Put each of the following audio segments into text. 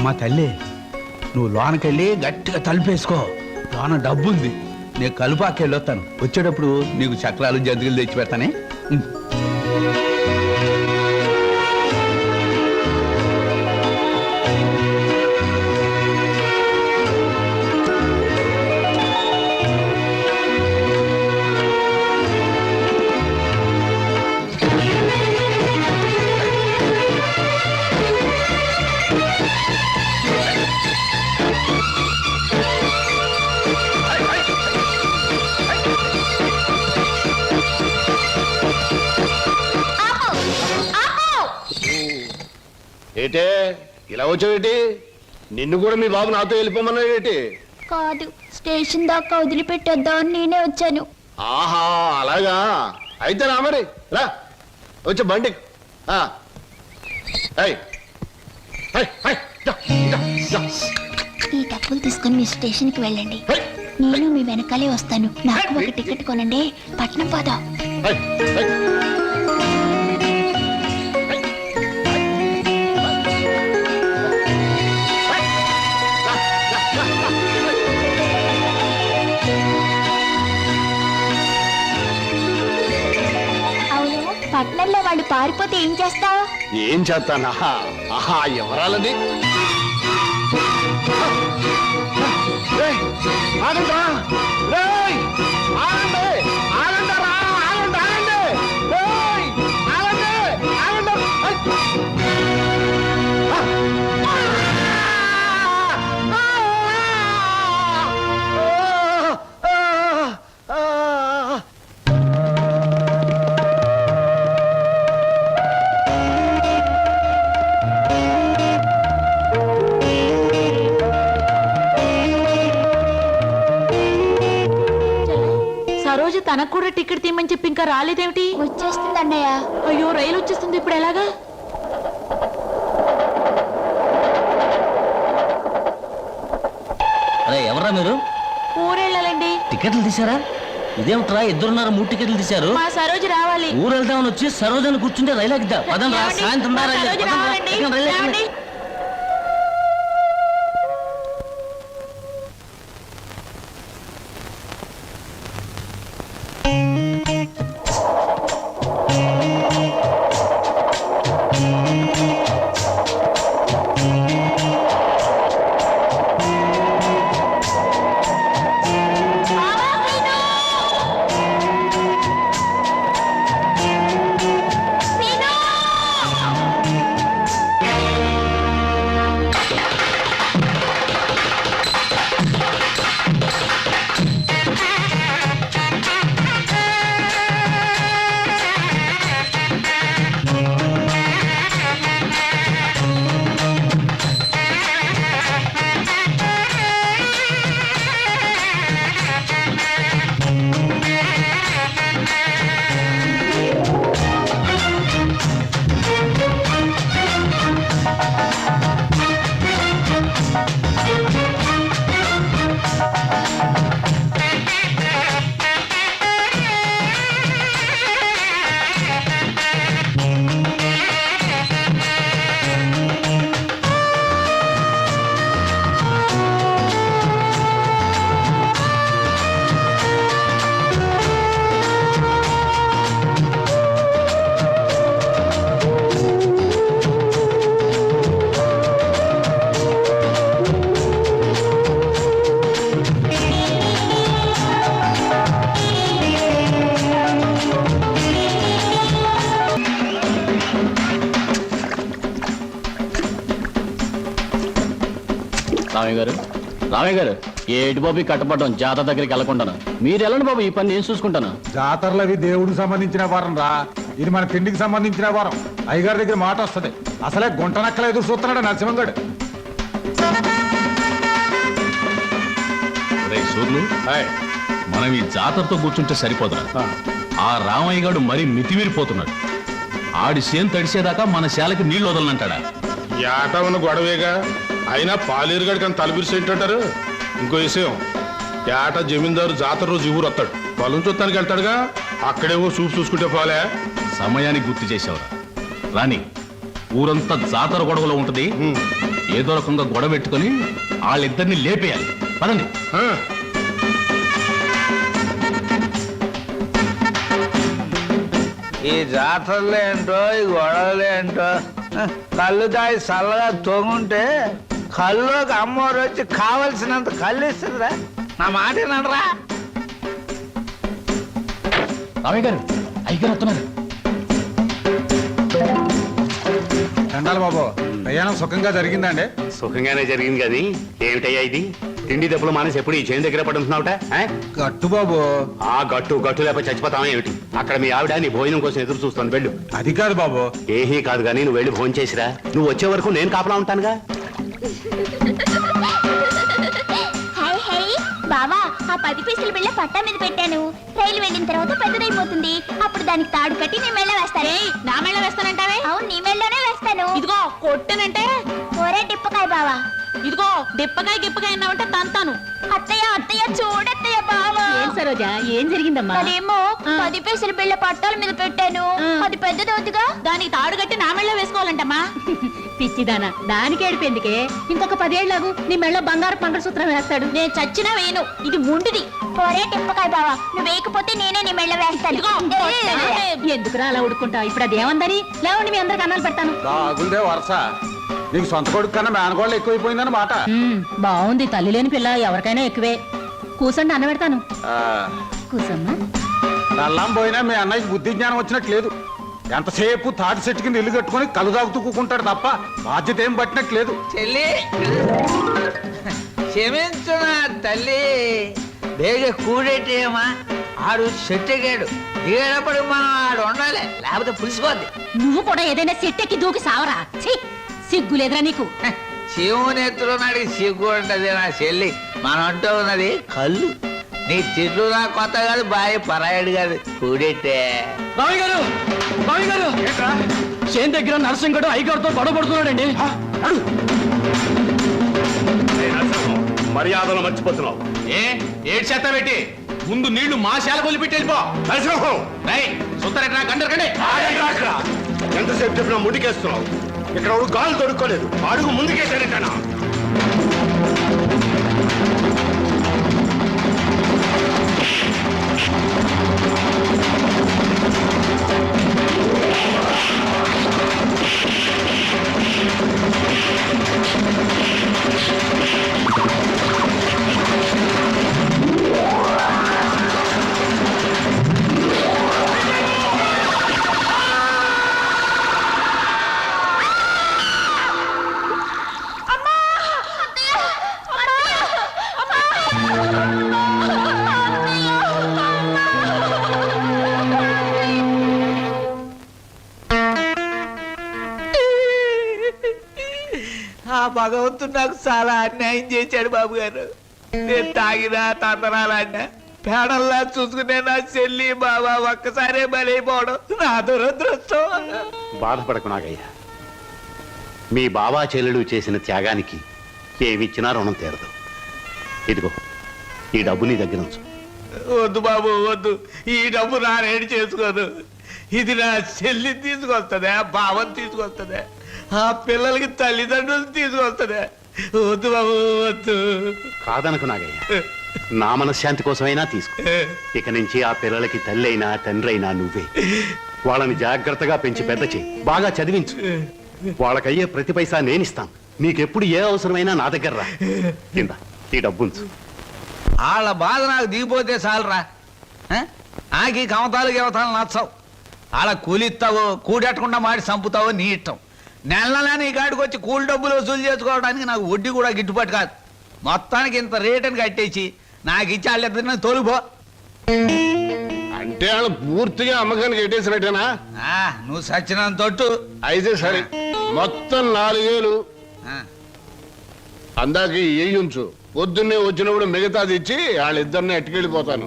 అమ్మా తల్లి, నువ్వు లోనకెళ్ళి గట్టిగా తలుపేసుకో. లోన డబ్బు ఉంది. నేను కలుపాకెళ్ళి వస్తాను. వచ్చేటప్పుడు నీకు చక్రాలు జంతికలు తెచ్చి పెడతానే. ఏటే ఇలా వచ్చావేటి? నిన్ను కూడా మీ బాబు నాతో వెళ్ళిపోమన్నాడేటి? కాదు, స్టేషన్ దాకా వదిలిపెట్టొద్దామని నేనే వచ్చాను. ఆహా అలాగా, అయితే రా మరి, రా వచ్చే బండి. ఈ డబ్బులు తీసుకుని మీ స్టేషన్ కి వెళ్ళండి. నేను మీ వెనకాలే వస్తాను. నాకు ఒక టికెట్ కొనండి, పట్నం పోదాం. పట్నంలో వాళ్ళు పారిపోతే ఏం చేస్తావు? ఏం చేస్తానా? ఆహా ఎవరాలది? సరోజ తనకు కూడా టికెట్ తీయమని చెప్పి ఇంకా రాలేదేమిటి? వచ్చేస్తుంది అన్నయ్య. అయ్యో రైలు వచ్చేస్తుంది, ఇప్పుడు ఎలాగా? అరే ఎవరా మీరు? ఊరెళ్ళాలండి. టికెట్లు తీసారా? ఇదేమిట్రా ఇద్దరున్నారు 3 టికెట్లు తీశారు? మా సరోజ రావాలి. ఊరు వెళ్తామని వచ్చి సరోజని కూర్చుంటే రైలు ఎక్కుదా? పదండి రా, సాయంత్రం రా రైలు. రామయ్య గారు ఏటి బాబు కట్టపడ్డం జాతర దగ్గరికి వెళ్ళకుండా మీరు వెళ్ళండి బాబు, ఈ పని నేను చూసుకుంటాను. జాతరలు అవి దేవుడికి సంబంధించిన వారం రా, ఇది మన తిండికి సంబంధించిన వారం. అయ్యగారి దగ్గర మాట వస్తుంది. అసలే గుంట నక్కల ఎదురు చూస్తున్నాడు నరసింహంగడు. సూర్లు మనం ఈ జాతరతో కూర్చుంటే సరిపోదా? ఆ రామయ్య గారు మరీ మితిమీరిపోతున్నాడు. ఆడి సేను తడిసేదాకా మన శాలకి నీళ్లు వదలనంటాడా? ఏట ఉన్న గొడవేగా, అయినా పాలేరుగాడికి అని తలపిరిసేంటారు. ఇంకో విషయం, ఏట జమీందారు జాతర రోజు ఊరు వస్తాడు, పొలం చూస్తానికి వెళ్తాడుగా, అక్కడేవో చూపు చూసుకుంటే పోలే. సమయానికి గుర్తు చేసేవరా రాని, ఊరంతా జాతర గొడవలో ఉంటది. ఏదో రకంగా గొడవ పెట్టుకొని వాళ్ళిద్దరిని లేపేయాలి. పదండి. ఆ, ఈ జాతరలు ఏంటో ఈ గొడవలు ఏంటో కళ్ళు తాగి చల్లగా తొంగుంటే కళ్ళుకి అమ్మవారు వచ్చి కావలసినంత కళ్ళు ఇస్తుందిరా. నా మాట ఏనరా? రామయ్య గారు అయ్యగారు వస్తున్నారు. చండాలి బాబు, ప్రయాణం సుఖంగా జరిగిందండి? సుఖంగానే జరిగింది కానీ ఏమిటయ్యా ఇది? తిండి దెబ్బలు మానేసి ఎప్పుడు ఈ చేను దగ్గర పడుతున్నావుట? గట్టు బాబు. ఆ గట్టు లేకపోతే చచ్చిపోతావా ఏమిటి? అక్కడ మీ ఆవిడ నీ భోజనం కోసం ఎదురు చూస్తాను, వెళ్ళు. అది కాదు బాబు. ఏహీ కాదు కానీ నువ్వు వెళ్ళి భోజనం చేసిరా. నువ్వు వచ్చే వరకు నేను కాపలా ఉంటానుగా. హై హై బావా, ఆ 10 పైసల బిళ్ళ పట్టా మీద పెట్టాను. రైలు వెళ్ళిన తర్వాత పెద్దదైపోతుంది. అప్పుడు దానికి తాడు కట్టి నీ మెళ్ళ వేస్తాను. నా మెళ్ళ వేస్తానంటావే? అవును, నీ మెళ్ళలోనే వేస్తాను. ఇదిగో కొట్టనంటే ఒరే డిప్పకాయ బావా. ఇదిగో డిప్పకాయ గిప్పకాయ అన్నావంటే తంతాను. అత్తయ్య అత్తయ్య చూడత్తయ్య బావా. ఏం సరోజా, ఏం జరిగిందమ్మా? మరేమో 10 పైసల బిళ్ళ పట్టాల మీద పెట్టాను. అది పెద్దదవుతుగా. దానికి తాడు కట్టి నా మెళ్ళ వేసుకోవాలంటమ్మా. పిచ్చిదానా, దానికి ఏడిపోయిందికే. ఇంకొక 10 ఏళ్లకు నీ మెళ్ళ బంగారు మంగళసూత్రం వేస్తాడు. నేను చచ్చినా వేయను, ఇది ముండిది. ఒరే డిప్పకాయ బావా, నువ్వు వేయకపోతే నేనే నీ మెళ్ళ వేస్తాను. ఎందుకురా అలా ఉడుకుంటావు? ఇప్పుడు అది ఏమందని లేవండి, మీ అందరికి అన్నాలు పెడతాను. బాగుందే వరుస. నీకు సొంత కొడుకు కన్నా మేనగోళ్ళు ఎక్కువైపోయిందని మాట. బాగుంది, తల్లి లేని పిల్ల ఎవరికైనా ఎక్కువే. కూసండి, అన్న పెడతాను. కూసమ్మా. నల్లం పోయినా మీ అన్నయ్యకి బుద్ధి జ్ఞానం వచ్చినట్టు లేదు. ఎంతసేపు తాటి చెట్టు కింద ఇల్లు కట్టుకొని కళ్ళు తాగుతూ కూకుంటాడు తప్ప బాధ్యత ఏం పట్టినట్లేదు. చెల్లి క్షమించు నా తల్లి. బేగ కూడేటేమా, ఆడు చెట్టెగాడు. దిగేటప్పుడు మనం ఆడు ఉండాలి, లేకపోతే పులిసిపోద్ది. నువ్వు కూడా ఏదైనా సెట్టెక్కి దూకి సావరా. సిగ్గులేదురా నీకు? శివుని ఎత్తులో నాడికి సిగ్గు ఉంటది నా చెల్లి. మనం అంటూ ఉన్నది కళ్ళు. నీ తిట్లు నా కొత్త కాదు, బాయ్ పరాయడు కాదు. కూడెట్టే రామయ్య గారు, రామయ్య గారు, చేను దగ్గర నరసింహుడు అయ్యగారితో గొడవ పడుతున్నాడండి. మర్యాదలు మర్చిపోతున్నావు. ఏడు చేత పెట్టి ముందు నీళ్లు మా శాల కొలి పెట్టి వెళ్ళిపో. సుత్తరెట్రా గండరకండి. ఎంతసేపు చెప్పినా ముందుకేస్తున్నావు. ఇక్కడ గాలు దొరుకోలేదు, అడుగు ముందుకేసానంటానా? ఆ భగవంతుడు నాకు చాలా అన్యాయం చేశాడు బాబు గారు. నేను తాగినా తందనాలన్నా పేడల్లా చూసుకునే నా చెల్లి బాబా ఒక్కసారే బలైపోవడం నా దురదృష్టం. బాధపడకు నాగయ్యా. మీ బాబా చెల్లెలు చేసిన త్యాగానికి ఏమిచ్చినా రుణం తీరదు. ఇదిగో ఈ డబ్బు నీ దగ్గర ఉంచు. వద్దు బాబు వద్దు, ఈ డబ్బు నా రేడి చేసుకోదు. ఇది నా చెల్లి తీసుకొస్తుందా, బావని తీసుకొస్తుందా, ఆ పిల్లలకి తల్లిదండ్రులు తీసుకొస్తుందా? వద్దు బాబు వద్దు. కాదనకు నాగయ్య, నా మనశ్శాంతి కోసమైనా తీసుకో. ఇక నుంచి ఆ పిల్లలకి తల్లి అయినా తండ్రి అయినా నువ్వే. వాళ్ళని జాగ్రత్తగా పెంచి పెద్ద చేయి, బాగా చదివించు. వాళ్ళకయ్యే ప్రతి పైసా నేనిస్తాను. నీకెప్పుడు ఏ అవసరమైనా నా దగ్గర రా. కింద ఈ డబ్బుంచు. వాళ్ళ బాధ నాకు దిగిపోతే చాలరా. నాకు ఈ కమతాలు గవతాలు నచ్చవు. అలా కూలిస్తావో కూడెట్టకుండా మాడి చంపుతావో నీ ఇష్టం. నెల నీ కాడికి వచ్చి కూలి డబ్బులు వసూలు చేసుకోవడానికి నాకు వడ్డీ కూడా గిట్టుబాటు కాదు. మొత్తానికి ఇంత రేటుని కట్టేసి నాకు ఇచ్చి వాళ్ళిద్దరిని తోలుపో. అంటే వాళ్ళు పూర్తిగా అమ్మకానికి ఎట్టేసినట్టేనా? నువ్వు సచ్చినంత తొట్టు. అయితే సరే, మొత్తం 4000 అందాకి ఏ ఉంచు. పొద్దున్నే వచ్చినప్పుడు మిగతాది ఇచ్చి వాళ్ళిద్దరిని ఎట్టుకెళ్ళిపోతాను.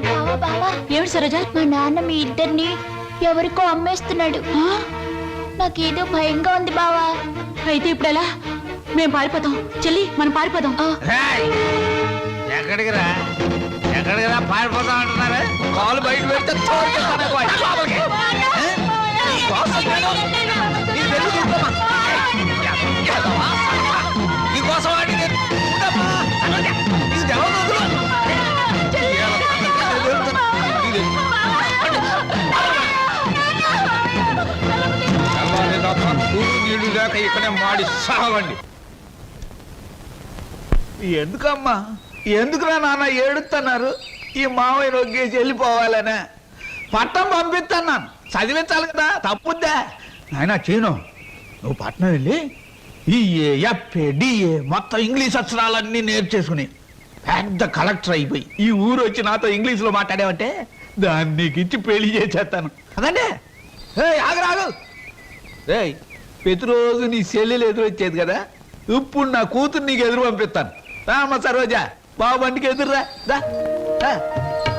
బావా బావా, ఏమిటి సరోజా? మా నాన్న మీ ఇద్దరిని ఎవరికో అమ్మేస్తున్నాడు. నాకేదో భయంగా ఉంది బావా. అయితే ఇప్పుడు ఎలా? మేము పారిపోతాం చెల్లి, మనం పారిపోదాం. ఎక్కడికి రా ఎక్కడికి రా పారిపోతాం అంటున్నారా? కాలు బయట పెడితే తోలుతాను వాడిని లోపలికి. ఈ కోసం నేను- ఈ వెళ్ళు చూసుకోమా. చేద్దామా? నీకోసం ఆడి నేను ఉండమ్మా. నీకు తెలవదు. నీళ్లు లేక ఇక్కడే మాడి సావండి. ఎందుకమ్మా ఎందుకురా నాన్న ఏడుస్తున్నారు? ఈ మావయ్య నొగ్గేసి వెళ్ళిపోవాలనే పట్టణం పంపిస్తున్నాను. చదివించాలి కదా, తప్పుద్దా నాయన చీను. నువ్వు పట్నం వెళ్ళి ఈ ఎఫ్ఏ డిఏ మొత్తం ఇంగ్లీష్ అక్షరాలన్నీ నేర్చేసుకుని పెద్ద కలెక్టర్ అయిపోయి ఈ ఊరు వచ్చి నాతో ఇంగ్లీష్లో మాట్లాడావంటే దాన్ని నీకు ఇచ్చి పెళ్లి చేసేస్తాను. అదండి ఆగరాగు. రేయ్ ప్రతిరోజు నీ సెల్లెలు ఎదురు వచ్చేది కదా, ఇప్పుడు నా కూతురు నీకు ఎదురు పంపిస్తాను. రామ్మ సరోజా బాబు బండికి ఎదురురా.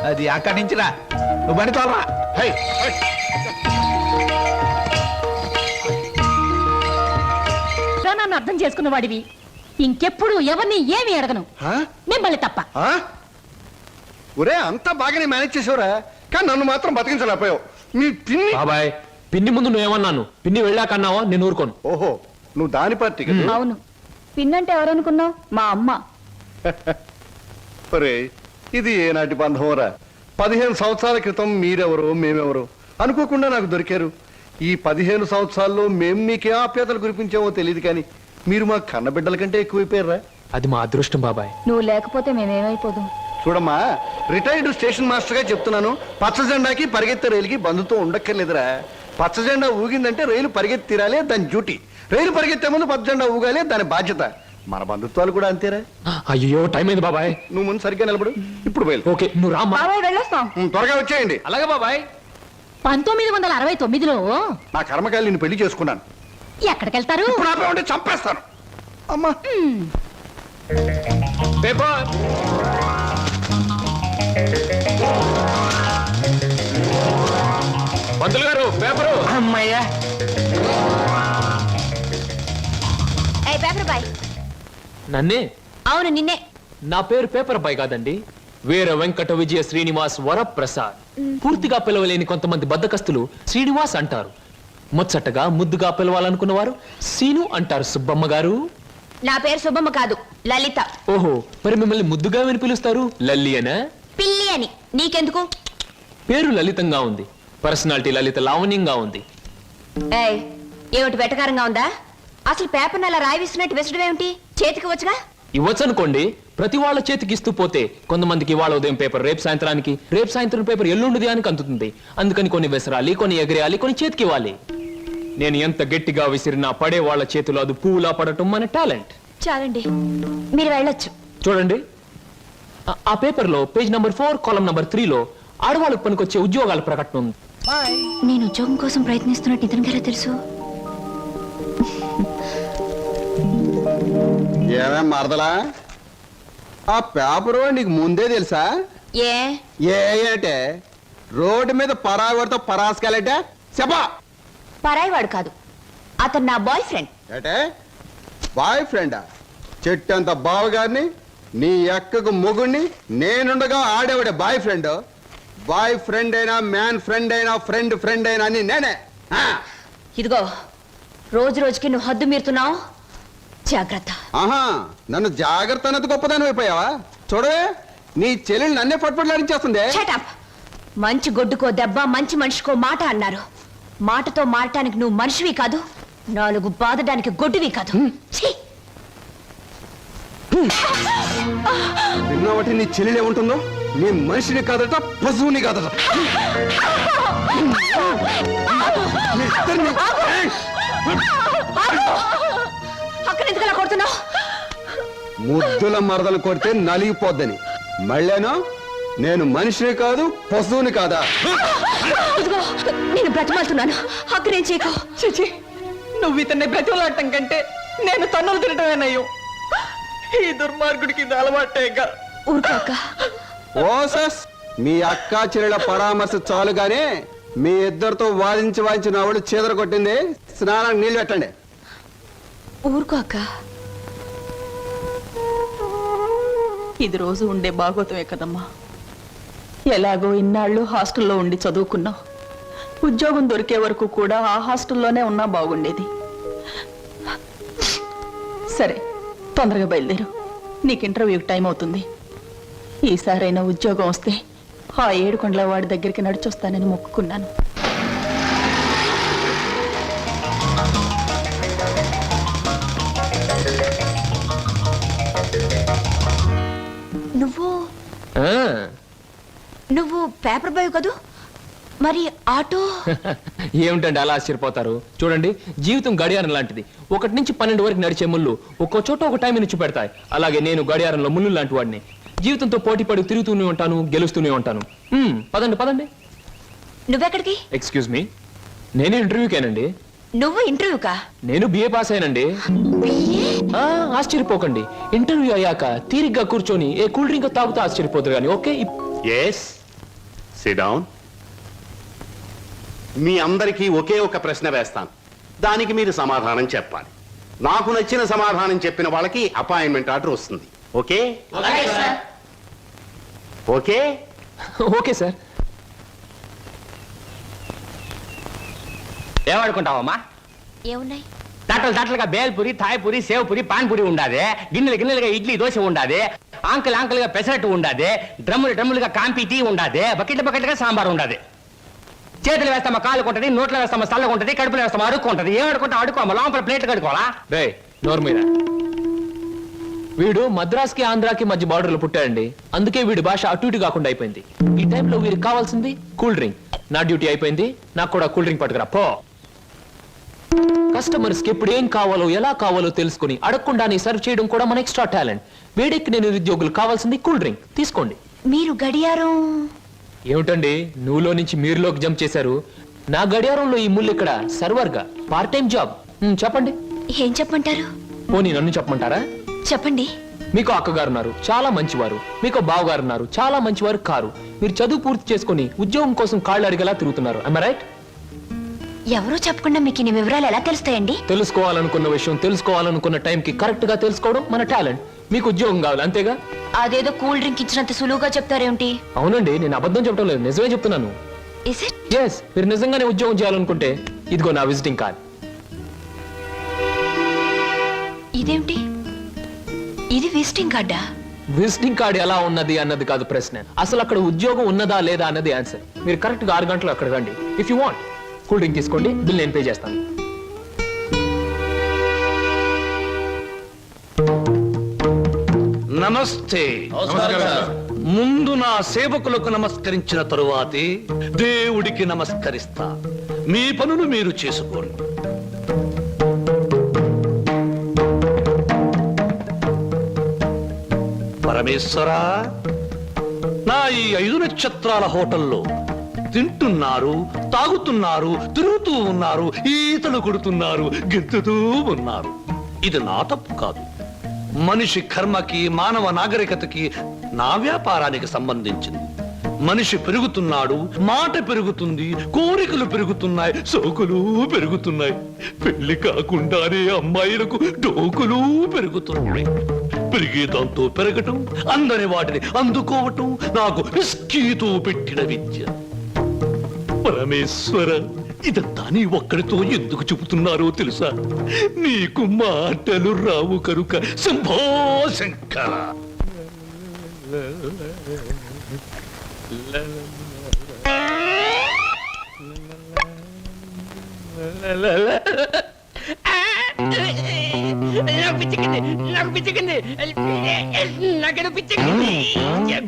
అది అక్కడి నుంచి రా, నువ్వు బండి తోలరా. నన్ను అర్థం చేసుకున్న వాడివి ఇంకెప్పుడు ఎవరిని ఏమి అడగను, మిమ్మల్ని తప్ప. ఒరే అంతా బాగానే మేనేజ్ చేసేవరా, కానీ నన్ను మాత్రం బతికించలేకపోయావు. మీ పిన్ని బాబాయ్ పిన్ని ముందు నువ్వేమన్నాను, పిన్ని వెళ్ళాకన్నావా నేను ఊరుకోను. ఓహో నువ్వు దాని పార్టీ కదా. అవును, పిన్నంటే ఎవరనుకున్నావు? మా అమ్మ. ఒరే ఇది ఏనాటి బంధంరా. 15 సంవత్సరాల క్రితం మీరెవరు మేమెవరు అనుకోకుండా నాకు దొరికారు. ఈ 15 సంవత్సరాల్లో మేము మీకే ఆప్యాతలు కురిపించామో తెలియదు, కానీ మీరు మా కన్నబిడ్డల కంటే ఎక్కువైపోయారా. అది మా అదృష్టం బాబాయ్. నువ్వు లేకపోతే మేమేమైపోదు. చూడమ్మా, రిటైర్డ్ స్టేషన్ మాస్టర్ గా చెప్తున్నాను, పచ్చ జెండాకి పరిగెత్తే రైలుకి బంధుత్వం ఉండక్కర్లేదురా. పచ్చ జెండా ఊగిందంటే రైలు పరిగెత్తి తీరాలే, దాని డ్యూటీ. రైలు పరిగెత్తే ముందు పచ్చ జెండా ఊగాలే, దాని బాధ్యత. మన బంధుత్వాలు కూడా అంతేరా. అయ్యో టైం అయింది బాబాయ్. నువ్వు ముందు సరిగ్గా నిలబడు, ఇప్పుడు బయలు. ఓకే నువ్వు రామ్మా. వెళ్ళొస్తాం. త్వరగా వచ్చేయండి. అలాగే బాబాయ్. 1969లో నా కర్మకాయలు నేను పెళ్లి చేసుకున్నాను. ఎక్కడికెళ్తారు? ఇప్పుడు ఆపే ఉంటే చంపేస్తాను. అమ్మా పేపర్ పంతులు గారు పేపరు. అమ్మయ్యా పేపర్ బాయ్. నన్నే? అవును నిన్నే. నా పేరు పేపర్ బాయ్ కాదండి, వీర వెంకట విజయ శ్రీనివాస్ వరప్రసాద్. పూర్తిగా పిలవలేని కొంతమంది బద్దకస్తులు శ్రీనివాస్ అంటారు. ముచ్చటగా ముద్దుగా పిలవాలనుకున్న వారు సీను అంటారు. సుబ్బమ్మ గారు. నా పేరు సుబ్బమ్మ కాదు, లలిత. ఓహో, మరి మిమ్మల్ని ముద్దుగా విని పిలుస్తారు లల్లి అనా? పిల్లి అని. నీకెందుకు? పేరు లలితంగా ఉంది, పర్సనాలిటీ లలిత లావణ్యంగా ఉంది. ఏమిటి వెటకారంగా ఉందా? అసలు పేపర్ అలా రాయిస్తున్నట్టు విసడం ఏమిటి? చేతికి వచ్చుగా. ఇవ్వచ్చు అనుకోండి, ప్రతి వాళ్ళ చేతికి ఇస్తూ పోతే కొంతమందికి వాళ్ళ ఉదయం పేపర్ రేపు సాయంత్రానికి, రేపు సాయంత్రం పేపర్ ఎల్లుండిది అని అందుతుంది. అందుకని కొన్ని విసరాలి, కొన్ని ఎగరేయాలి, కొన్ని చేతికి ఇవ్వాలి. నేను ఎంత గట్టిగా విసిరినా పడే వాళ్ళ చేతిలో అది పువ్వులా పడటం మన టాలెంట్. చాలండి, మీరు వెళ్ళొచ్చు. చూడండి, ఆ పేపర్ లో పేజ్ నంబర్ 4 కాలం నంబర్ 3లో ఆడవాళ్ళకు పనికొచ్చే ఉద్యోగాల ప్రకటన ఉంది. నేను ఉద్యోగం కోసం ప్రయత్నిస్తున్నట్టు ఇతనికి ఎలా తెలుసు? ఏమేం మరదలా, ఆ పేపరు నీకు ముందే తెలుసా? ఏంటే రోడ్డు మీద పరాగడితో పరాసుకెళ్ళటే చెప్పా. పరాయివాడు కాదు, అతను నా బాయ్ ఫ్రెండ్. ఏటే బాయ్ ఫ్రెండా? చెట్టంత బావగారిని, నీ ఎక్కకు మొగుణ్ణి, నేనుండగా ఆడేవాడే బాయ్ ఫ్రెండ్. బాయ్ ఫ్రెండ్ అయినా, మ్యాన్ ఫ్రెండ్ అయినా, ఫ్రెండ్ ఫ్రెండ్ అయినా అని నేనే. ఇదిగో, రోజు రోజుకి నువ్వు హద్దు మీరుతున్నావు, జాగ్రత్త. ఆహా, నన్ను జాగ్రత్త అన్నది గొప్పదాని అయిపోయావా? చూడవే, నీ చెల్లెలు నన్నే పట్టుపట్లాడించేస్తుంది. Shut up. మంచి గొడ్డుకో దెబ్బ, మంచి మనిషికో మాట అన్నారు. మాటతో మారటానికి నువ్వు మనిషివి కాదు, 4 బాదడానికి గొడ్డువి కాదు. విన్నావటి నీ చెల్లెలే ఉంటుందో? నీ మనిషిని కాదట, పశువుని కాదట. మీ ఇద్దరిని- అక్కడ ఎందుకలా కొడుతున్నావు? ముద్దుల మరదలు కొడితే నలిగిపోద్దని. మళ్ళేనో నేను మనిషిని కాదు, పశువుని కాదా? ఇదిగో, నేను బ్రతిమాలుతున్నాను, అక్కడేం చేయకు. చిచి, నువ్వు ఇతన్ని బ్రతిమలాడటం కంటే నేను తన్నులు తినటమేనయ్యో. ఈ దుర్మార్గుడికి ఇది అలవాటేగా. ఊరుకోక. ఓసస్, మీ అక్క చెల్లెల పరామర్శ చాలుగానే మీ ఇద్దరితో వాదించి వాదించి నా ఒళ్ళు చీదర కొట్టింది. స్నానానికి నీళ్ళు పెట్టండి. ఊరుకోక. ఇది రోజు ఉండే భాగవతమే కదమ్మా. ఎలాగో ఇన్నాళ్ళు హాస్టల్లో ఉండి చదువుకున్నావు. ఉద్యోగం దొరికే వరకు కూడా ఆ హాస్టల్లోనే ఉన్నా బాగుండేది. సరే తొందరగా బయలుదేరు, నీకు ఇంటర్వ్యూకి టైం అవుతుంది. ఈసారైనా ఉద్యోగం వస్తే ఆ ఏడుకొండల వాడి దగ్గరికి నడిచొస్తానని మొక్కుకున్నాను. నువ్వు ఆ, నువ్వు పేపర్ బాయ్ కదూ, మరి ఆటో? ఏమిటండి అలా ఆశ్చర్యపోతారు? చూడండి, జీవితం గడియారం లాంటిది. 1 నుంచి 12 వరకు నడిచే ముళ్ళు ఒక్కో చోట ఒక టైం నుంచి పెడతాయి. అలాగే నేను గడియారంలో ముళ్ళు లాంటి వాడిని. జీవితంతో పోటీ పడి తిరుగుతూనే ఉంటాను, గెలుస్తూనే ఉంటాను. పదండి పదండి. నువ్వెక్కడికి? ఎక్స్క్యూజ్ మీ, నేను ఇంటర్వ్యూకేనండి. నువ్వు ఇంటర్వ్యూకా? నేను బిఏ పాస్ అయినండి. ఆ, ఆశ్చర్యపోకండి. ఇంటర్వ్యూ అయ్యాక తీరిగ్గా కూర్చొని ఏ కూల్ డ్రింక్ తాగుతూ ఆశ్చర్యపోతారు కానీ. Okay, yes, sit down. మీ అందరికీ ఒకే ఒక ప్రశ్న వేస్తాను, దానికి మీరు సమాధానం చెప్పాలి. నాకు నచ్చిన సమాధానం చెప్పిన వాళ్ళకి అపాయింట్మెంట్ ఆర్డర్ వస్తుంది. ఓకే? Okay okay sir. ఏమనుకుంటావమ్మా? ఏమున్నాయి? తట్టలుగా బేల్పూరి, థాయ్పూరి, సేవ్పూరి, పాన్పూరి ఉండాది, గిన్నెలుగా ఇడ్లీ దోశ ఉండాది, ఆంకలుగా పెసరట్టు ఉండాది, డ్రమ్ములుగా కాంపి టీ ఉండాది, బకెట్లుగా సాంబార్ ఉండాది. చేతులు వేస్తామా కాలు కొంటది, నోట్లో వేస్తామా చల్లగా ఉంటది, కడుపులో వేస్తామా అడుక్కుంటది. ఏమనుకుంటా అడుకోమా, లోపల ప్లేట్ కడుకోవాలా? రే నోరు మీద. వీడు మద్రాస్కి ఆంధ్రాకి మధ్య బార్డర్లో పుట్టాడండి. అందుకే వీడి భాష అటు ఇటు కాకుండా అయిపోయింది. ఈ టైంలో వీరికి కావాల్సింది కూల్ డ్రింక్. నా డ్యూటీ అయిపోయింది, నాకు కూడా కూల్ డ్రింక్ పట్టుకురా పో. కస్టమర్స్ కి ఎప్పుడు ఏం కావాలో ఎలా కావాలో తెలుసుకుని అడగకుండానే సర్వ్ చేయడం కూడా మన ఎక్స్ట్రా టాలెంట్. వేడికి నేను నిరుద్యోగులు కావాల్సింది కూల్ డ్రింక్. తీసుకోండి. మీరు గడియారం? ఏమిటండి నువ్వులో నుంచి మీరులోకి జంప్ చేశారు? నా గడియారంలో ఈ ముళ్ళు ఇక్కడ సర్వర్ గా పార్ట్ టైం జాబ్. చెప్పండి. ఏం చెప్పమంటారు? పోనీ నన్ను చెప్పమంటారా? చెప్పండి. మీకు అక్కగారు ఉన్నారు, చాలా మంచివారు. మీకు బావగారు ఉన్నారు, చాలా మంచివారు కారు. మీరు చదువు పూర్తి చేసుకుని ఉద్యోగం కోసం కాళ్ళు అడిగేలా తిరుగుతున్నారు. I am right? ఎవరో చెప్పకుండా మీకు ఇన్ని వివరాలు ఎలా తెలుస్తాయండి? తెలుసుకోవాలనుకున్న విషయం తెలుసుకోవాలనుకున్న టైంకి కరెక్ట్ గా తెలుసుకోవడం మన టాలెంట్. మీకు ఉద్యోగం కావాలి అంతేగా? అదేదో కూల్ డ్రింక్ ఇచ్చినంత సులువుగా చెప్తారేమిటి? అవునండి, నేను అబద్ధం చెప్పడం లేదు, నిజమే చెప్తున్నాను. Is it? ఎస్, మీరు నిజంగానే ఉద్యోగం చేయాలనుకుంటే ఇదిగో నా విజిటింగ్ కార్డ్. ఇదేమిటి? ఇది విజిటింగ్ కార్డా? విజిటింగ్ కార్డ్ ఎలా ఉన్నది అన్నది కాదు ప్రశ్న. అసలు అక్కడ ఉద్యోగం ఉన్నదా లేదా అన్నది ఆన్సర్. మీరు కరెక్ట్ గా 6 గంటలు అక్కడ రండి. If you want cool drink తీసుకోండి, బిల్ నేను పే చేస్తాను. నమస్తే. ముందు నా సేవకులకు నమస్కరించిన తరువాతే దేవుడికి నమస్కరిస్తా. మీ పనులు మీరు చేసుకోండి. పరమేశ్వరా, నా ఈ 5 నక్షత్రాల హోటల్లో తింటున్నారు, తాగుతున్నారు, తిరుగుతూ ఉన్నారు, ఈతలు కొడుతున్నారు, గెంతుతూ ఉన్నారు. ఇది నా తప్పు కాదు. మనిషి కర్మకి, మానవ నాగరికతకి, నా వ్యాపారానికి సంబంధించింది. మనిషి పెరుగుతున్నాడు, మాట పెరుగుతుంది, కోరికలు పెరుగుతున్నాయి, సోకులు పెరుగుతున్నాయి. పెళ్లి కాకుండానే అమ్మాయిలకు డోకులు పెరుగుతున్నాయి. పెరిగే దాంతో పెరగటం, అందని వాటిని అందుకోవటం నాకు విస్కీతో పెట్టిన విద్య. పరమేశ్వర, ఇదంతా నీ ఒక్కడితో ఎందుకు చెబుతున్నారో తెలుసా? నీకు మాటలు రావు కనుక. Shambho Shankara.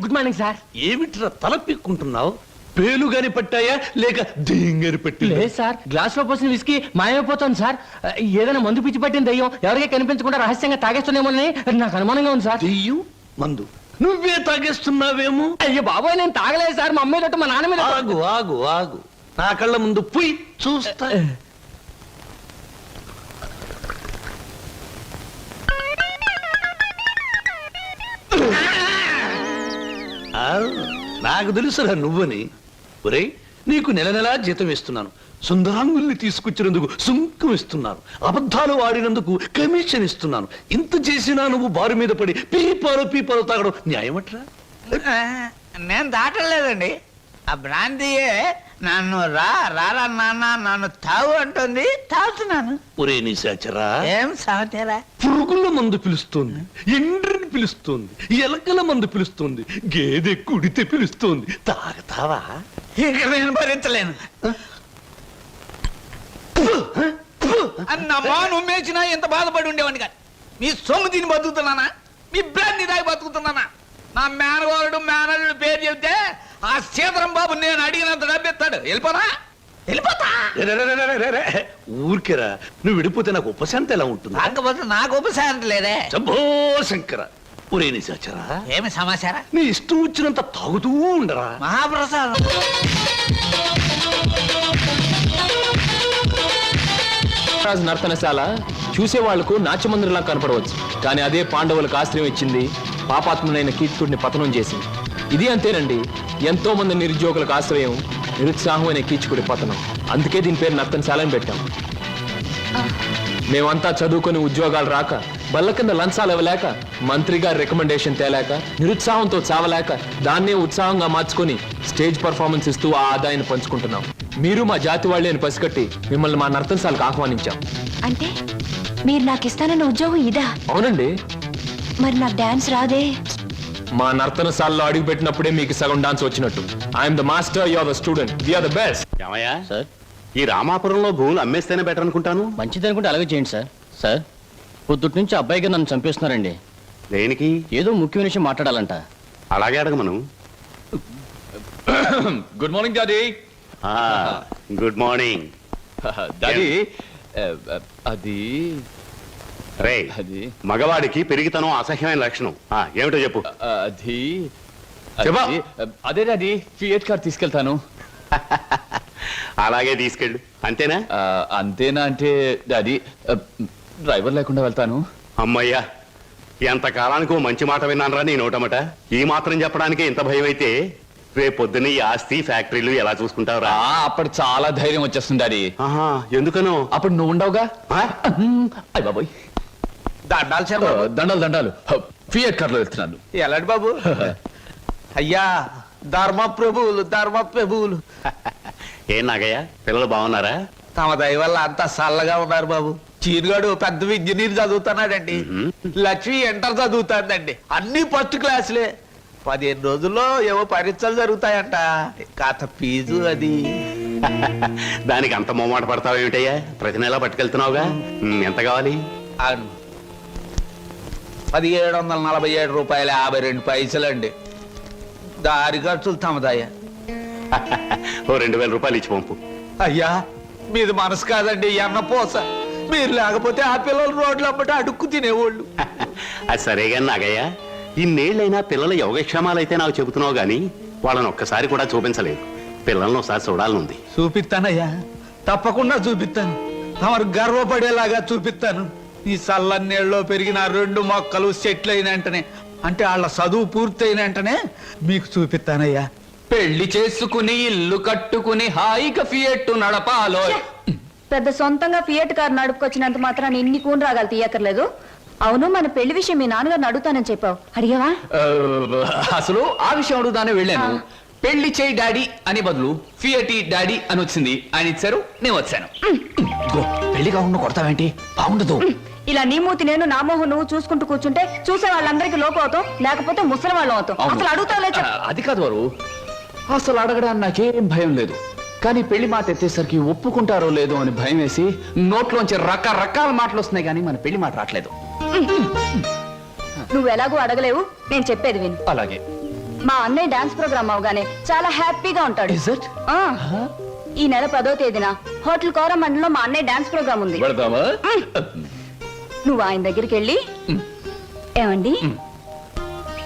Good morning sir. ఏమిట్రా తల పిక్కుంటున్నావు? పేలుగాని పట్టాయా లేక దేంగాని పట్టి? లేదు సార్, గ్లాస్ లో పోసిన విస్కీ మాయమైపోతుంది సార్. ఏదైనా మందు పిచ్చి పట్టిన దయ్యం ఎవరికీ కనిపించకుండా రహస్యంగా తాగేస్తున్నామోనని నాకు అనుమానంగా ఉంది సార్. దెయ్యం మందు నువ్వే తాగేస్తున్నావేమో? అయ్యో బాబోయ్, నేను తాగలేదు సార్. మా అమ్మాయి తోట మా నాన్న మీద. ఆగు ఆగు ఆగు, నా కళ్ళ ముందు పోయి చూస్తా. నాకు తెలుసురా నువ్వని. ఒరేయ్, నీకు నెల నెలా జీతం ఇస్తున్నాను, సుందరాంగుల్ని తీసుకొచ్చినందుకు సుంకం ఇస్తున్నాను, అబద్ధాలు ఆడినందుకు కమిషన్ ఇస్తున్నాను. ఇంత చేసినా నువ్వు బారు మీద పడి పీపాలు తాగడం న్యాయమట్రా? నేను దాటలేదండి. ఆ బ్రాంతియే నన్ను రారా నాన్న నన్ను తాగు అంటుంది తాగుతున్నాను. ఒరే నిశాచరా, ఏం సమాచారా? పురుగుల మందు పిలుస్తోంది, ఎండ్రిని పిలుస్తోంది, ఎలకల మందు పిలుస్తోంది, గేదె కుడితే పిలుస్తోంది. తాగతావా? ఇక నేను భరించలేను. అన్నమ్మా నువ్వు మేచినా ఎంత బాధపడి ఉండేవాడిని కాదు. మీ సొమ్ము తిని బతుకుతున్నానా? మీ బ్రాండ్ దాగి బతుకుతున్నానా? నా మేనగోరుడు మేనల్లుడు పేరు చెబితే ఆ సీతరం బాబు నేను అడిగినంత డబ్బిస్తాడు. వెళ్ళిపోతా వెళ్ళిపోతా. ఊరికేరా, నువ్వు విడిపోతే నాకు ఉపశాంతి ఎలా ఉంటుంది? కాకపోతే నాకు ఉపశాంతి లేదే. శంభో శంకర. ఒరే నిశాచరా, ఏమి సమాచారం? నీ ఇష్టం వచ్చినంత తాగుతూ ఉండరా. మహాప్రసాదం. రాజు నర్తనశాల చూసే వాళ్లకు నాట్యమందిరంలా కనపడవచ్చు, కానీ అదే పాండవులకు ఆశ్రయం ఇచ్చింది, పాపాత్ముడైన కీచకుడిని పతనం చేసింది. ఇది అంతేనండి, ఎంతో మంది నిరుద్యోగులకు ఆశ్రయం, నిరుత్సాహమైన కీచకుడి పతనం. అందుకే దీని పేరు నర్తనశాల అని పెట్టాం. మేమంతా చదువుకొని ఉద్యోగాలు రాక, బల్ల కింద లంచాలు ఇవ్వలేక, మంత్రి గారి రికమెండేషన్ తేలేక, నిరుత్సాహంతో చావలేక, దాన్నే ఉత్సాహంగా మార్చుకొని స్టేజ్ పర్ఫార్మెన్స్ ఇస్తూ ఆ ఆదాయాన్ని పంచుకుంటున్నాం. మీరు మా జాతి వాళ్ళే అని పసిగట్టి మిమ్మల్ని మా నర్తనశాలకు ఆహ్వానించాం. అంటే మీరు నాకు ఇస్తానన్న ఉద్యోగం ఇదా? అవునండి. మరి నాకు డాన్స్ రాదే? మా నర్తనశాలలో అడుగు పెట్టినప్పుడే మీకు సగం డాన్స్ వచ్చినట్టు. I'm the master, you are the student, we are the best. ఏమయ్యా సార్, ఈ రామాపురంలో భూములు అమ్మేస్తేనే బెటర్ అనుకుంటాను. మంచిది అనుకుంటే అలాగే చేయండి సార్. సార్, పొద్దుటి నుంచి అబ్బాయిగా నన్ను చంపేస్తున్నారండి. దేనికి? ఏదో ముఖ్యమైన విషయం మాట్లాడాలంట. అలాగే అడగమను. Good morning daddy. Good morning daddy, అది రే. అది మగవాడికి పెరిగితనం అసహ్యమైన లక్షణం. ఏమిటో చెప్పు. అది చెప్పు. అదే డాడీ, ఫియట్ కార్ తీసుకెళ్తాను. అలాగే తీసుకెళ్ళు. అంతేనా? అంతేనా అంటే డాడీ, డ్రైవర్ లేకుండా వెళ్తాను. అమ్మయ్యా, ఎంత కాలానికి ఓ మంచి మాట విన్నానరా నీ నోటమట. ఈ మాత్రం చెప్పడానికి ఇంత భయం అయితే రేపు పొద్దున్న ఈ ఆస్తి ఫ్యాక్టరీలు ఎలా చూసుకుంటావురా? అప్పుడు చాలా ధైర్యం వచ్చేస్తుంది డాడీ. ఎందుకనో? అప్పుడు నువ్వు ఉండవుగా. అయ్య బాబోయ్, దండాలు సార్ బాబు. దండాలు ఫియట్ కార్లో వెళ్తున్నాను. ఎలాంటి బాబు? అయ్యా ధర్మ ప్రభువులు ఏం నాగయ్య, పిల్లలు బాగున్నారా? తమ దయ వల్ల అంతా చల్లగా ఉన్నారు బాబు. చీరుగాడు పెద్ద ఇంజనీర్ చదువుతున్నాడండి. లక్ష్మి ఇంటర్ చదువుతాడండి. అన్ని ఫస్ట్ క్లాసులే. 15 రోజుల్లో ఏవో పరీక్షలు జరుగుతాయంట. కాత ఫీజు అది. దానికి అంత మొమ్మాట పడతావు ఏమిటయ్యా? ప్రతి నెలా పట్టుకెళ్తున్నావుగా. ఎంత కావాలి? 1747 రూపాయలు 52 పైసలండి. దారి ఖర్చులు తమదయ్యా. ఓ 2000 రూపాయలు ఇచ్చి పంపు. అయ్యా మీది మనసు కాదండి, ఎన్నపోస. మీరు లేకపోతే ఆ పిల్లలు రోడ్లు అప్పటి అడుక్కు తినేవాళ్ళు. అది సరేగా నాగయ్య, ఇన్నేళ్ళైనా పిల్లల యోగక్షేమాలైతే నాకు చెబుతున్నావు గాని వాళ్ళని ఒక్కసారి కూడా చూపించలేదు. పిల్లల్ని ఒకసారి చూడాలనుంది. చూపిస్తానయ్యా, తప్పకుండా చూపిస్తాను. తమరు గర్వపడేలాగా చూపిస్తాను. ఈ చల్లన్నేళ్ళలో పెరిగిన 2 మొక్కలు సెటిల్ అయిన వెంటనే, అంటే వాళ్ళ చదువు పూర్తయిన వెంటనే మీకు చూపిస్తానయ్యా. పెళ్లి చేసుకుని ఇల్లు కట్టుకుని హాయిగా ఫియట్ నడపాలో. పెద్ద సొంతంగా ఫియట్ కార్ నడుపుకొచ్చినంత మాత్రాన్ని ఇన్ని కూని రాగాలు తీయక్కర్లేదు. అవును, మన పెళ్లి విషయం మీ నాన్నగారిని అడుగుతానని చెప్పావు, అడిగావా? అసలు ఆ విషయం అడుగుదానే వెళ్ళాను. పెళ్లి చేయి డాడీ అని బదులు ఫియటి డాడీ అని వచ్చింది. ఆయన ఇచ్చారు, నేను వచ్చాను. పెళ్లి కాకుండా కొడతావేంటి? బాగుండదు. ఇలా నీ మూతి నేను, నా మోహం నువ్వు చూసుకుంటూ కూర్చుంటే చూసే వాళ్ళందరికీ లోపం అవుతాం, లేకపోతే ముసలి వాళ్ళం అవుతాం. అసలు అడుగుతావులే. అది కాదు వారు, అసలు అడగడానికి నాకేం భయం లేదు. కానీ పెళ్లి మాట ఎత్తేసరికి ఒప్పుకుంటారో లేదో అని భయం వేసి నోట్లోంచి రకరకాల మాటలు వస్తున్నాయి, కానీ మన పెళ్లి మాట రావట్లేదు. నువ్వు ఎలాగో అడగలేవు, నేను చెప్పేది విను. అలాగే. మా అన్నయ్య డాన్స్ ప్రోగ్రామ్ అవగానే చాలా హ్యాపీగా ఉంటాడు. ఈ నెల 10వ తేదీన హోటల్ కోరమండలో మా అన్నయ్య డాన్స్ ప్రోగ్రామ్ ఉంది. నువ్వు ఆయన దగ్గరికి వెళ్ళి, ఏమండి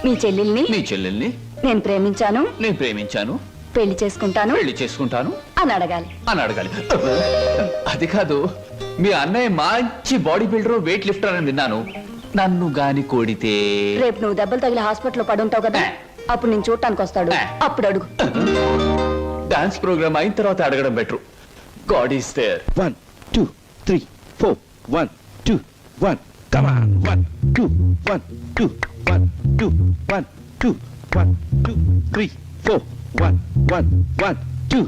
మీ చెల్లెల్ని నేను ప్రేమించాను, పెళ్లి చేసుకుంటాను అని అడగాలి. అది కాదు, మీ అన్నయ్య మంచి బాడీ బిల్డర్, వెయిట్ లిఫ్టర్ అని విన్నాను. నన్ను గాని కోడితే రేపు నువ్వు దెబ్బలు తగిలి హాస్పిటల్లో పడుంటావు కదా, అప్పుడు నేను చూడటానికి వస్తాడు, అప్పుడు అడుగు. డాన్స్ ప్రోగ్రామ్ అయిన తర్వాత అడగడం better. God is there. 1 2 3 4 1 2 1 come on 1 2 1 2 1 2 1 2 1 2 3 4 1 1 1 2.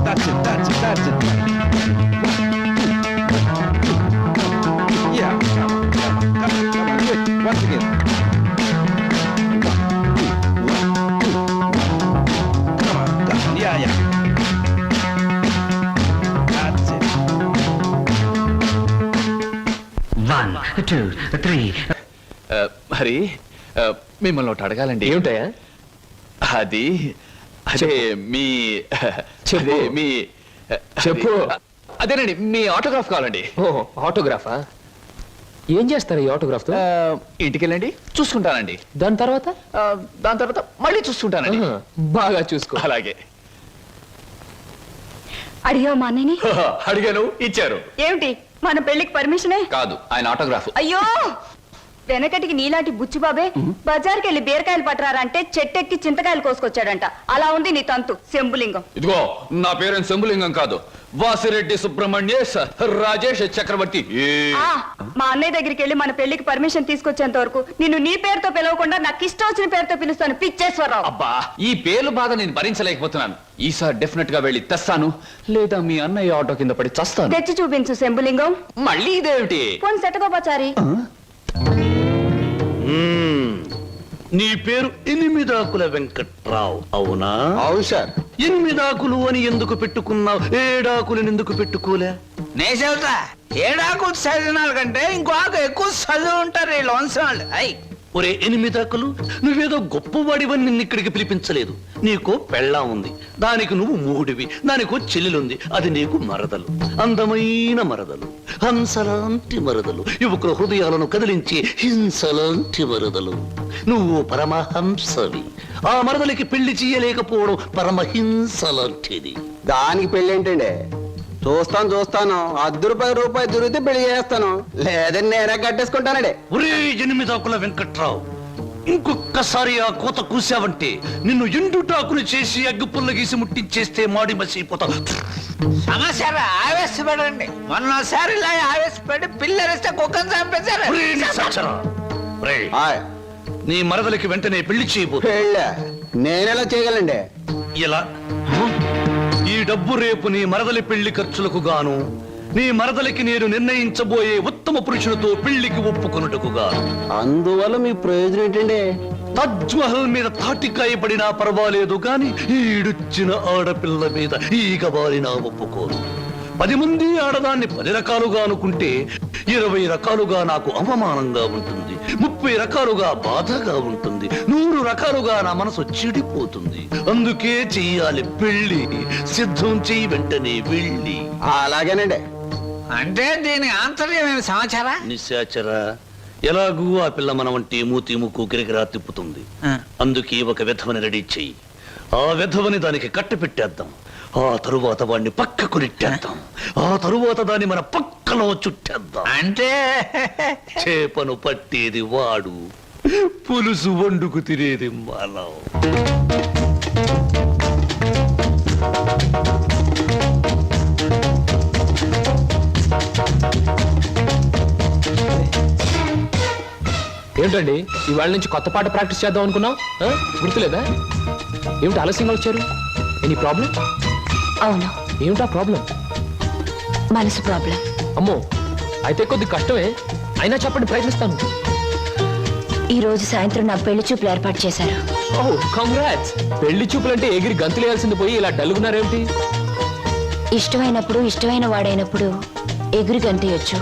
That's it, that's it, that's it. Yeah, come on, do it. Once again. Come on, yeah. That's it. 1, 2, 3. మరి మిమ్మల్ని ఒకటి అడగాలండి. ఏమిటయా? అది అదే మీ చెప్పు. అదే మీ చెప్పు. అదేనండి మీ ఆటోగ్రాఫ్ కావాలండి. ఓ ఆటోగ్రాఫా? ఏం చేస్తారు ఈ ఆటోగ్రాఫ్ తో? ఇంటికి వెళ్ళండి, చూసుకుంటానండి. దాని తర్వాత? దాని తర్వాత మళ్ళీ చూసుకుంటానండి. ఆహా, బాగా చూసుకో. అలాగే. అడిగా మా అన్నయ్యని అడిగాను, ఇచ్చారు. ఏమిటి మన పెళ్లికి పర్మిషనే? కాదు, ఆయన ఆటోగ్రాఫ్. అయ్యో వెనకటికి నీలాంటి బుచ్చిబాబే బజార్కి వెళ్ళి బీరకాయలు పట్టరారంటే చెట్టెక్కి చింతకాయలు కోసుకొచ్చాడంట. అలా ఉంది నీ తంతు శంభులింగం. ఇదిగో నా పేరెంట్ శంభులింగం కాదు, వాసిరెడ్డి సుబ్రహ్మణ్యేశ్ రాజేష్ చక్రవర్తి. ఆ, మా అన్నయ్య దగ్గరికి వెళ్ళి మన పెళ్లికి పర్మిషన్ తీసుకొచ్చేంత వరకు నిన్ను నీ పేరుతో పిలవకుండా నాకు ఇష్టం వచ్చిన పేరుతో పిలుస్తాను పిచ్చేశ్వరరావు. అబ్బా, ఈ పేర్లు బాధ నేను భరించలేకపోతున్నాను. ఈసారి డెఫినెట్ గా వెళ్ళి తెస్తాను, లేదా మీ అన్నయ్య ఆటో కింద పడి చస్తాను. తెచ్చి చూపించు శంభులింగం. మళ్ళీ ఇదేమిటి? పోని సెటగోపచారి. నీ పేరు ఎనిమిదాకుల వెంకట్రావు అవునా? అవును సార్. ఎనిమిదాకులు అని ఎందుకు పెట్టుకున్నావు? ఏడాకులను ఎందుకు పెట్టుకోలే? నే చెబుతా, ఏడాకు చదివిన కంటే ఇంకో ఆకు ఎక్కువ చదువు ఉంటారు వీళ్ళు వంశం వాళ్ళు. అయ్ ఒరే ఎనిమిదాకులు, నువ్వేదో గొప్పవాడివని నిన్ను ఇక్కడికి పిలిపించలేదు. నీకో పెళ్ళాం ఉంది, దానికి నువ్వు మూడివి, దానికో చెల్లెలుంది, అది నీకు మరదలు, అందమైన మరదలు, హంసలాంటి మరదలు, యువకుల హృదయాలను కదిలించి హింసలాంటి మరదలు. నువ్వు పరమహంసవి. ఆ మరదలికి పెళ్లి చేయలేకపోవడం పరమహింస లాంటిది. దానికి పెళ్ళి ఏంటండి? చూస్తాను ₹10 దొరికితే పెళ్లి చేస్తాను, లేదని నేనే కట్టేసుకుంటానండి. ఒరే ఎనిమిదాకుల వెంకట్రావు, ఇంకొక్కసారి ఆ కోత కూసావంటే నిన్ను ఎండుటాకులు చేసి అగ్గు పుల్ల గీసి ముట్టించేస్తే మాడి మసిపోతా. సమస్య ఆవేశపడండి. మొన్నసారి ఇలా ఆవేశపడి పిల్లరిస్తే కుక్కను చంపేశారు. ఒరే నిశాచరా, ఒరే, ఆయ్, నీ మరదలికి వెంటనే పెళ్లి చేయబో. పెళ్ళా? నేనెలా చేయగలండి? ఎలా? ఈ డబ్బు రేపు నీ మరదలి పెళ్లి ఖర్చులకు గాను, నీ మరదలికి నేను నిర్ణయించబోయే ఉత్తమ పురుషులతో పెళ్లికి ఒప్పుకొనుటకు గాను. అందువల్ల మీ ప్రయోజనం ఏంటండి? తాజ్ మహల్ మీద తాటికాయ పడినా పర్వాలేదు గాని ఈడుచ్చిన ఆడపిల్ల మీద ఈగ బారినా ఒప్పుకోను. 10 మంది ఆడదాన్ని 10 రకాలుగా అనుకుంటే 20 రకాలుగా నాకు అవమానంగా ఉంటుంది, 30 రకాలుగా బాధగా ఉంటుంది, 100 రకాలుగా నా మనసు చెడిపోతుంది. అందుకే చెయ్యాలి పెళ్లి. సిద్ధం చెయ్యి వెంటనే వెళ్ళి. అలాగేనండి. అంటే దీని ఆంతర్యం ఏమి సమాచారా? నిశాచరా, ఎలాగూ ఆ పిల్ల మన వంటి మూతి ముక్కు గిరిగిరా తిప్పుతుంది. అందుకే ఒక విధవని రెడీ చెయ్యి. ఆ విధవని దానికి కట్టు పెట్టేద్దాం. ఆ తరువాత వాడిని పక్కకు నెట్టేద్దాం. ఆ తరువాత దాన్ని మన పక్కలో చుట్టేద్దాం. అంటే చేపను పట్టేది వాడు, పులుసు వండుకు తినేది మనం. ఏంటండి ఇవాళ నుంచి కొత్త పాట ప్రాక్టీస్ చేద్దాం అనుకున్నాం, గుర్తులేదా? ఏమిటి ఆలస్యంగా వచ్చారు? Any problem? అవును, ఏమిటా ప్రాబ్లం? మనసు ప్రాబ్లం. అమ్మో, అయితే కొద్ది కష్టమే, అయినా చెప్పండి, ప్రయత్నిస్తాను. ఈ రోజు సాయంత్రం నా పెళ్లి చూపులు ఏర్పాటు చేశారు. ఓ కంగ్రాట్స్. పెళ్లి చూపులంటే ఎగిరి గంతులేయాల్సింది పోయి ఇలా డల్గున్నారేమిటి? ఇష్టమైనప్పుడు ఇష్టమైన వాడైనప్పుడు ఎగురు గంతయొచ్చు.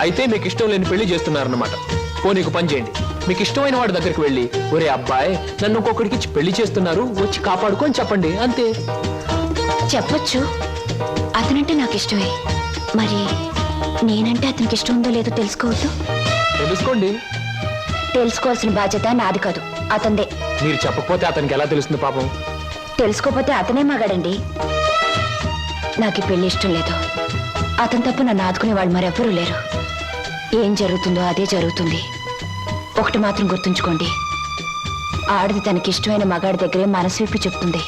అయితే మీకు ఇష్టం లేని పెళ్లి చేస్తున్నారన్నమాట. నీకు పని చేయండి, మీకు ఇష్టమైన వాడి దగ్గరికి వెళ్ళి, ఒరే అబ్బాయి నన్ను ఇంకొకడికి ఇచ్చి పెళ్లి చేస్తున్నారు, వచ్చి కాపాడుకొని చెప్పండి, అంతే. చెప్పొచ్చు, అతనంటే నాకు ఇష్టమే. మరి నేనంటే అతనికి ఇష్టం ఉందో లేదో తెలుసుకోవద్దు? తెలుసుకోండి. తెలుసుకోవాల్సిన బాధ్యత నాది కాదు, అతందే. మీరు చెప్పకపోతే అతనికి ఎలా తెలుస్తుంది పాపం? తెలుసుకోపోతే అతనే మగాడండి. నాకు ఈ పెళ్లి ఇష్టం లేదు. అతను తప్ప నన్ను ఆదుకునే వాళ్ళు మరెవ్వరూ లేరు. ఏం జరుగుతుందో అదే జరుగుతుంది. ఒకటి మాత్రం గుర్తుంచుకోండి, ఆడది తనకి ఇష్టమైన మగాడి దగ్గరే మనసు విప్పి చెప్తుంది.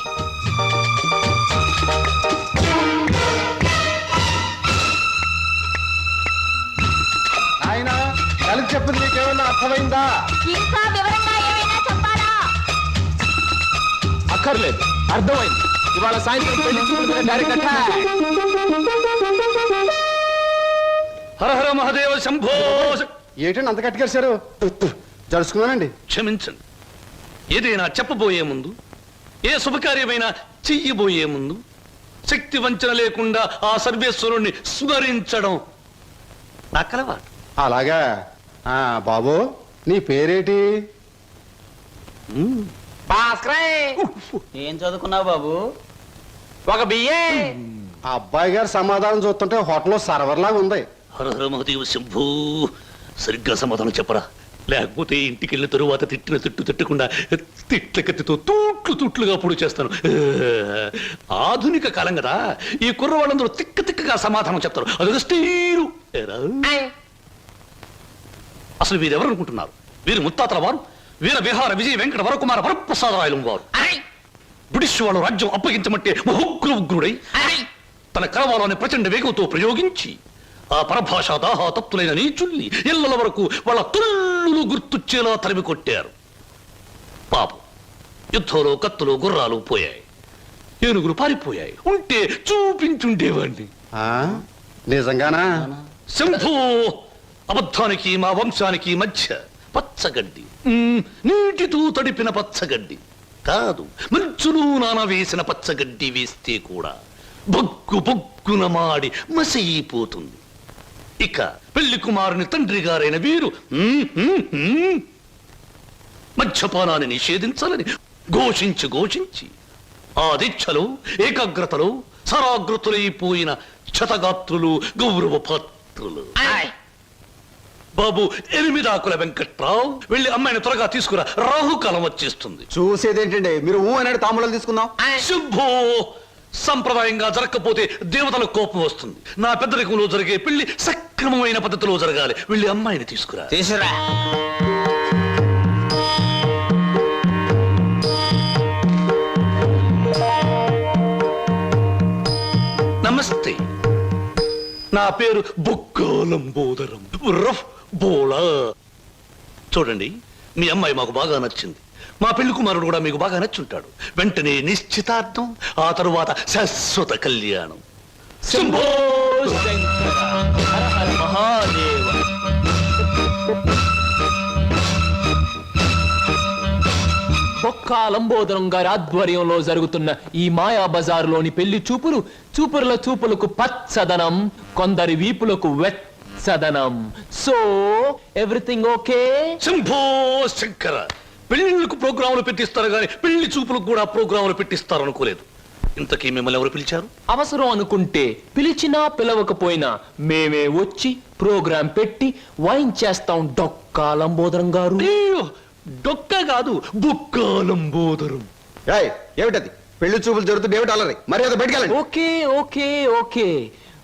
ఆయన కలిసి చెప్పింది నీకేమన్నా అర్థమైందా? ఇంకా వివరంగా ఏమైనా చెప్పాలా? అక్కర్లేదు, అర్థమైంది. ఇవాళ సాయంత్రం పెళ్లి చూపుల మీద డైరెక్ట్ అటాక్. హర హర మహాదేవ శంభో. ఏంటండి అంత కట్టుకేశారు? జరుచుకున్నానండి. క్షమించండి. ఏదైనా చెప్పబోయే ముందు, ఏ శుభకార్యమైనా చెయ్యబోయే ముందు శక్తి వంచన లేకుండా ఆ సర్వేశ్వరుణ్ణి స్మరించడం నా కలవాటు. అలాగా. బాబు నీ పేరేటి? ఏం చదువుకున్నావు బాబు? ఒక బిఏ. ఆ అబ్బాయి గారు సమాధానం చూస్తుంటే హోటల్లో సర్వర్ లాగా ఉంది. హర హర మహాదేవ శంభూ. సరిగ్గా సమాధానం చెప్పరా, లేకపోతే ఇంటికి వెళ్ళిన తరువాత తిట్టిన తిట్టు తిట్టకుండా తిట్ల కత్తితో తూట్లుగా పొడి చేస్తాను. ఆధునిక కాలం కదా, ఈ కుర్రవాళ్ళందరూ తిక్కగా సమాధానం చెప్తారు. అదొక స్టీరు. అసలు వీరెవరు అనుకుంటున్నారు? వీరు ముత్తాతల వారు వీర విహార విజయ వెంకట వరకుమార వరప్రసాదరాయలు వారు. బ్రిటిష్ వాళ్ళు రాజ్యం అప్పగించమంటే ఉగ్రుడై తన కరవాలని ప్రచండ వేగంతో ప్రయోగించి ఆ పరభాషా దాహాతత్తులైన నీచుల్ని ఇళ్ల వరకు వాళ్ళ తుల్లులు గుర్తుచ్చేలా తరిమి కొట్టారు. పాపం, యుద్ధంలో కత్తులు గుర్రాలు పోయాయి, ఏనుగులు పారిపోయాయి. ఉంటే చూపించుండేవాడిని. నిజంగానా? శంభూ. అబద్ధానికి మా వంశానికి మధ్య పచ్చగడ్డి, నీటితో తడిపిన పచ్చగడ్డి కాదు, మంచును నాన వేసిన పచ్చగడ్డి వేస్తే కూడా బొగ్గు బొగ్గున మాడి మసైపోతుంది. ఇక పెళ్లి కుమారుని తండ్రి గారైన వీరు మద్యపానాన్ని నిషేధించాలని ఘోషించి ఆ దీక్షలో ఏకాగ్రతలో సరాగ్రతులైపోయిన క్షతగాత్రులు గౌరవ పాత్రులు. బాబు, 8 ఆకుల వెంకట్రావు, వెళ్ళి అమ్మాయిని త్వరగా తీసుకురా, రాహుకాలం వచ్చేస్తుంది. చూసేదేంటండి, మీరు అనేది తాములు తీసుకుందాం. శుభో. సంప్రదాయంగా జరగకపోతే దేవతలకు కోపం వస్తుంది. నా పెద్దరికంలో జరిగే పెళ్లి సక్రమమైన పద్ధతిలో జరగాలి. వెళ్ళి అమ్మాయిని తీసుకురా. తీసురా. నమస్తే, నా పేరు బొక్కాలంబోదరం రఫ్ బోలా. చూడండి, మీ అమ్మాయి మాకు బాగా నచ్చింది. మా పెళ్లి కుమారుడు కూడా మీకు బాగా నచ్చుంటాడు. వెంటనే నిశ్చితార్థం, ఆ తరువాత శాశ్వత కళ్యాణం. శంభో శంకర, హర హర మహాదేవ. బొక్కా లంబోదరం గారి ఆధ్వర్యంలో జరుగుతున్న ఈ మాయా బజారులోని పెళ్లి చూపుల చూపులకు పచ్చదనం, కొందరి వీపులకు వెచ్చదనం. So everything okay? Shambho Shankara. పెళ్లిళ్ళకు ప్రోగ్రాములు పెట్టిస్తారు కానీ పెళ్లి చూపులకు కూడా ప్రోగ్రాములు పెట్టిస్తారు అనుకోలేదు. ఇంతకీ మిమ్మల్ని ఎవరు పిలిచారు? అవసరం అనుకుంటే పిలిచినా పిలవకపోయినా మేమే వచ్చి ప్రోగ్రాం పెట్టి వాయించేస్తాం డొక్కా లంబోదరం గారు. డొక్క కాదు, బొక్కాలంబోదరం. ఏమిటది? పెళ్లి చూపులు జరుగుతుంది, ఏమిటి అల్లరి? మరి అది బయటకెళ్ళండి. ఓకే ఓకే ఓకే,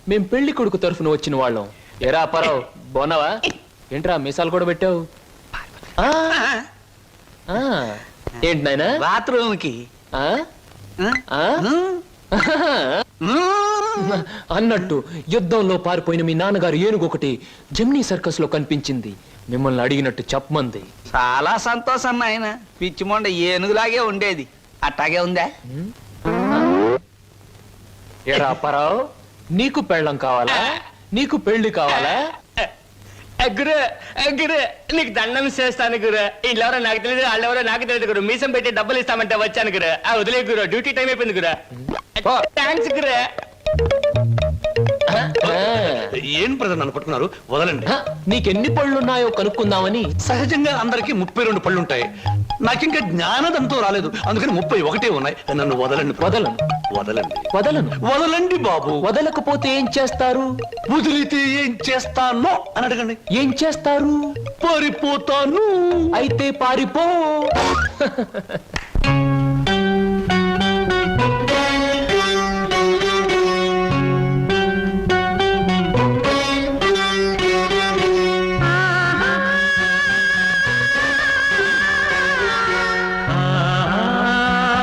మేం పెళ్లి కొడుకు తరఫున వచ్చిన వాళ్ళం. ఎరా పరావు, బోనవా? ఏంట్రా మీసాలు కూడా పెట్టావు? ఏంటి నాయనా? బాత్రూమ్ కి అన్నట్టు యుద్ధంలో పారిపోయిన మీ నాన్నగారు ఏనుగొకటి జెమినీ సర్కస్ లో కనిపించింది. మిమ్మల్ని అడిగినట్టు చెప్పమంది. చాలా సంతోషం నాయన. పిచ్చి మొండ ఏనుగులాగే ఉండేది, అట్టాగే ఉందా? ఎరా పరావు, నీకు పెళ్ళం కావాలా? నీకు పెళ్లి కావాలా? గురు గురు, నీకు దండం చేస్తాను గురు. వీళ్ళెవరో నాకు తెలియదు, వాళ్ళెవరో నాకు తెలియదు గురు. మీసం పెట్టి డబ్బులు ఇస్తామంటే వచ్చాను గురు. వదిలే గురు, డ్యూటీ టైం అయిపోయింది గురు. థ్యాంక్స్ గురు. ఏం ప్రజలు నన్ను పట్టుకున్నారు? వదలండి. నీకెన్ని పళ్ళున్నాయో కనుక్కుందామని. సహజంగా అందరికి 32 పళ్ళుంటాయి. నాకింకా జ్ఞానదంతో రాలేదు, అందుకని 31 ఉన్నాయి. నన్ను వదలండి. వదలను వదలండి. వదలను. వదలండి బాబు. వదలకపోతే ఏం చేస్తారు? వదిలితే ఏం చేస్తానో అని అడగండి. ఏం చేస్తారు? పారిపోతాను. అయితే పారిపో.